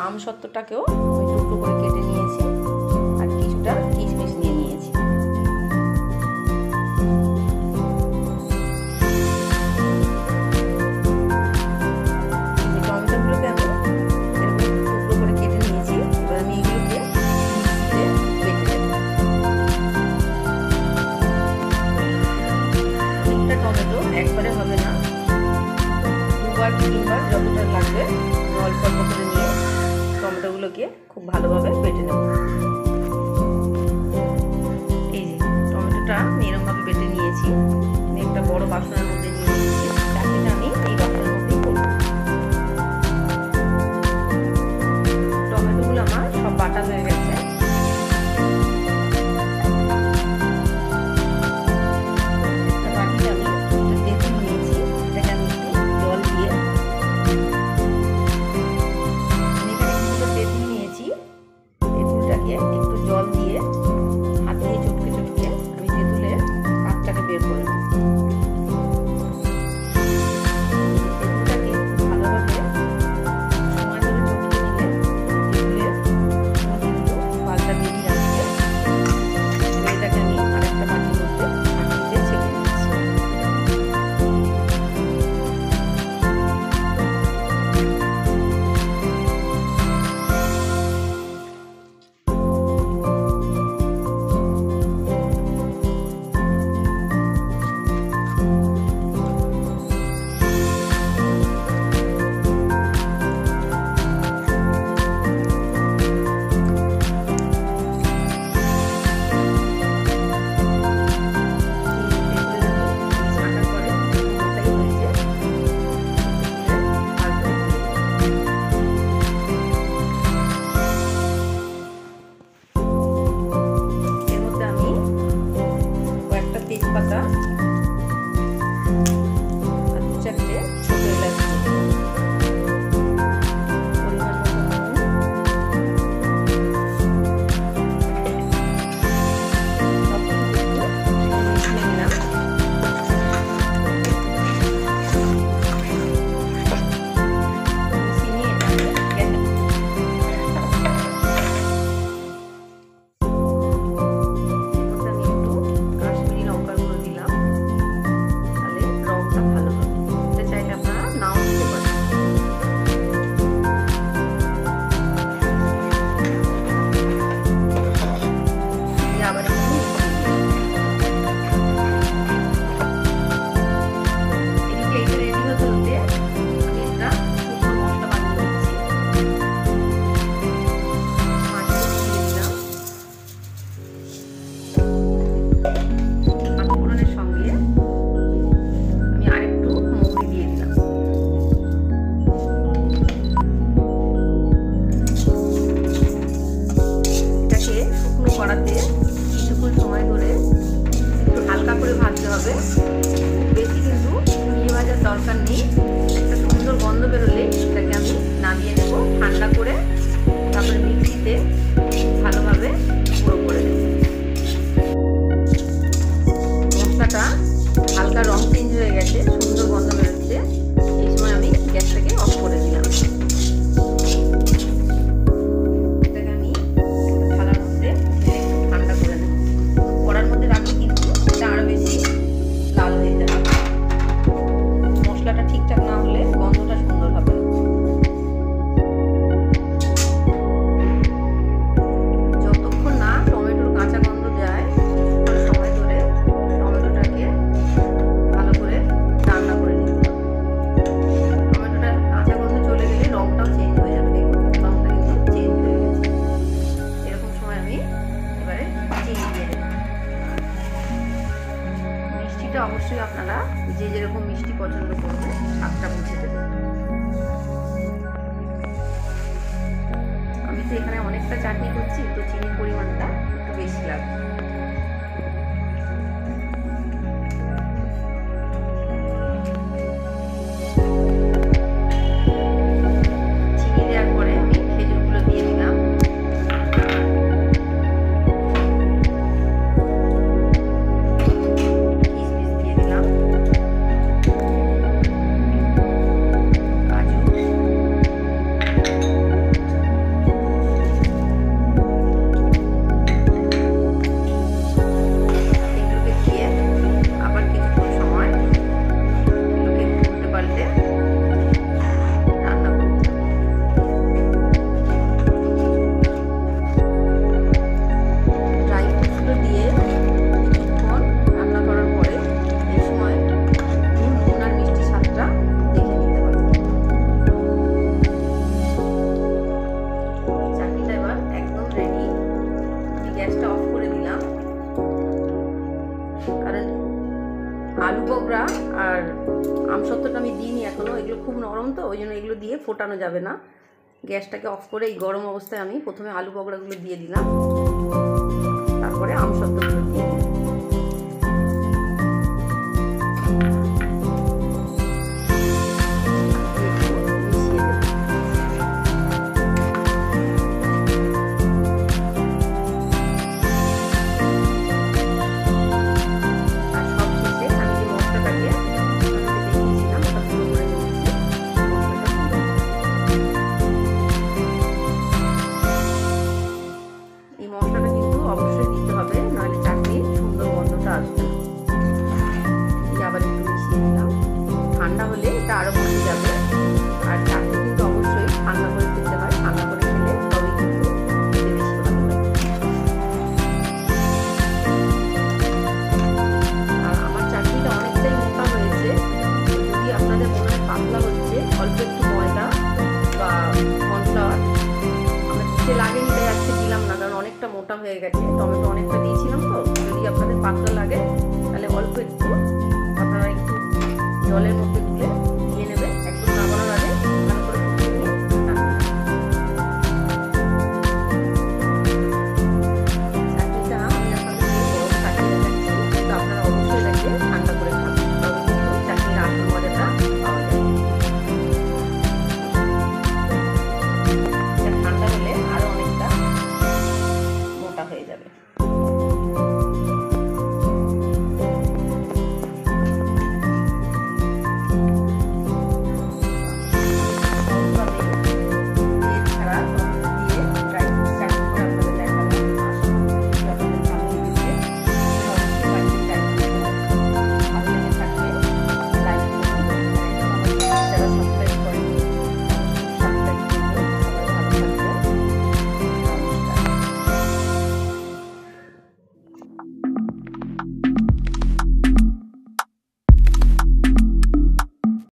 আমসত্ত্বটাকেও টুকরো করে কেটে নিয়েছি আর কিছুটা কিশমিশ নিয়ে নিয়েছি। টমেটোগুলোকে আমি এরকম টুকরো করে কেটে নিয়েছি। এবার আমি এগুলোকে মিক্সিতে বেটে দেব। অনেকটা টমেটো একবারে হবে না, 2বার কি 3বার যতটা লাগবে অল্প অল্প করে নিয়ে টমেটোগুলোকে খুব ভালোভাবে বেটে নেব। এই যে টমেটোটা আমি এরকমভাবে বেটে নিয়েছি। আমি একটা বড় বাসনের মধ্যে নিয়ে নিয়েছি। চাটনিটা আমি এই বাসনের মধ্যেই করব। টমেটোগুলো আমার সব বাটা হয়ে গেছে। একটা বাটিতে আমি তেঁতুল নিয়েছি, এটাকে আমি একটু জল দিয়ে তেঁতুলটাকে একটু জল দিয়ে হাত দিয়ে চটকে চটকে আমি তেঁতুলের কাঠটাকে বের করে নেব। তেঁতুলটাকে ভালোভাবে সময় ধরে চটকে নিলে তেঁতুলের পালটা বেরিয়ে আসবে। এটাকে আমি আরেকটা বাটির মধ্যে ছাঁকনিতে ছেঁকে নিচ্ছি। তেজপাতা আর 2-4টে ছোট এলাচ পরিমাণ মতো কড়াতে কিছুক্ষণ সময় ধরে একটু হালকা করে ভাজতে হবে। বেশি কিন্তু পুড়িয়ে ভাজার দরকার নেই। একটা সুন্দর গন্ধ বেরোলে এটাকে আমি নামিয়ে নেব ঠান্ডা করে, তারপরে মিক্সিতে ভালোভাবে গুঁড়ো করে নেব। মশলাটা হালকা রং চেঞ্জ হয়ে গেছে, সুন্দর গন্ধ বেরোচ্ছে। এই সময় আমি গ্যাসটাকে অফ করে দিলাম। মশলাটা ঠিকঠাক না হলে গন্ধটা সুন্দর হবে। যতক্ষণ না টমেটোর কাঁচা গন্ধ যায় সময় ধরে টমেটোটাকে ভালো করে রান্না করে নিতে হবে। টমেটোটার কাঁচা গন্ধ চলে গেলে রংটাও চেঞ্জ হয়ে যাবে। দেখুন রংটা কিন্তু চেঞ্জ হয়ে গেছে। এরকম সময় আমি এবারে চিনি দিয়ে দেব। মিষ্টিটা অবশ্যই আপনারা যে যেরকম মিষ্টি পছন্দ করবে স্বাদটা বুঝে দেবেন। আমি তো এখানে অনেকটা চাটনি করছি, তো চিনির পরিমাণটা একটু বেশি লাগবে। চিনি দেওয়ার পরে আমি খেজুরগুলো দিয়ে দিলাম। দিয়ে ফোটানো যাবে না। গ্যাসটাকে অফ করে এই গরম অবস্থায় আমি প্রথমে আলু বকড়াগুলো দিয়ে দিলাম, তারপরে আমসত্ত্বগুলো দিয়ে দিলাম। ঠান্ডা হলে এটা আরো বসে যাবে, আর চাটনি কিন্তু অবশ্যই ঠান্ডা করে খেতে হয়, ঠান্ডা করে খেলে তবেই কিন্তু খেতে বেশি ভালো লাগে। আর আমার চাটনিটা অনেকটাই মোটা হয়েছে, যদি আপনাদের মনে হয় পাতলা হচ্ছে, অল্প একটু ময়দা বা কর্নফ্লাওয়ার আমরা দিতে লাগেনি, তাই আজকে দিলাম না, কারণ অনেকটা মোটা হয়ে গেছে, টমেটো অনেকটা দিয়েছিলাম তো। যদি আপনাদের পাতলা লাগে তাহলে অল্প একটু আপনারা একটু জলের মধ্যে